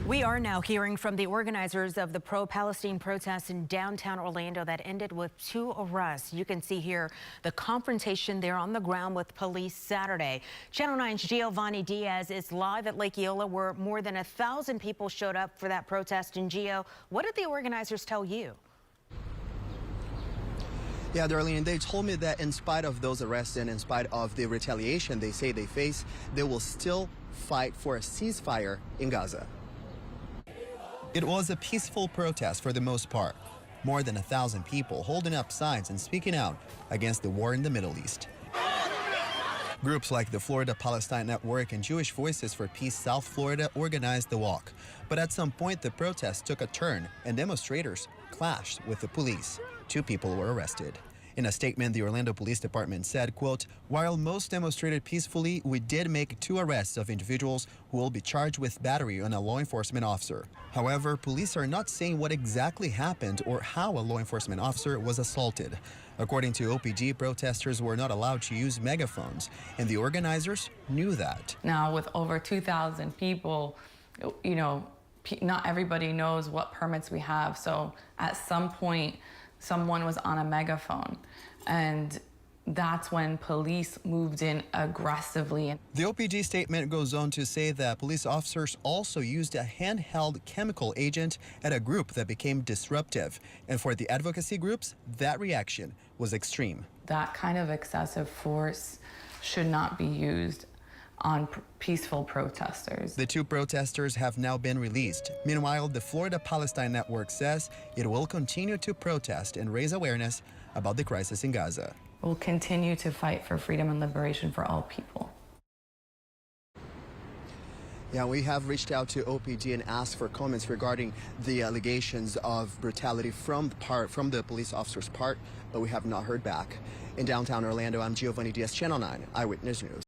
We are now hearing from the organizers of the pro-Palestine protests in downtown Orlando that ended with 2 arrests. You can see here the confrontation there on the ground with police Saturday. Channel 9's Giovanni Diaz is live at Lake Eola, where more than 1,000 people showed up for that protest. And Gio, what did the organizers tell you? Yeah, Darlene, they told me that in spite of those arrests and in spite of the retaliation they say they face, they will still fight for a ceasefire in Gaza. It was a peaceful protest for the most part. More than 1,000 people holding up signs and speaking out against the war in the Middle East. Groups like the Florida Palestine Network and Jewish Voices for Peace South Florida organized the walk. But at some point, the protest took a turn and demonstrators clashed with the police. 2 people were arrested. In a statement, the Orlando Police Department said, quote, "While most demonstrated peacefully, we did make 2 arrests of individuals who will be charged with battery on a law enforcement officer. However, police are not saying what exactly happened or how a law enforcement officer was assaulted. According to OPD, protesters were not allowed to use megaphones, and the organizers knew that. Now, with over 2,000 people, you know, not everybody knows what permits we have. So at some point, someone was on a megaphone, and that's when police moved in aggressively. The OPD statement goes on to say that police officers also used a handheld chemical agent at a group that became disruptive. And for the advocacy groups, that reaction was extreme. That kind of excessive force should not be used on peaceful protesters. The 2 protesters have now been released. Meanwhile, the Florida Palestine Network says it will continue to protest and raise awareness about the crisis in Gaza. We'll continue to fight for freedom and liberation for all people. Yeah, we have reached out to OPD and asked for comments regarding the allegations of brutality from the police officer's part, but we have not heard back. In downtown Orlando, I'm Giovanni Diaz, Channel 9 Eyewitness News.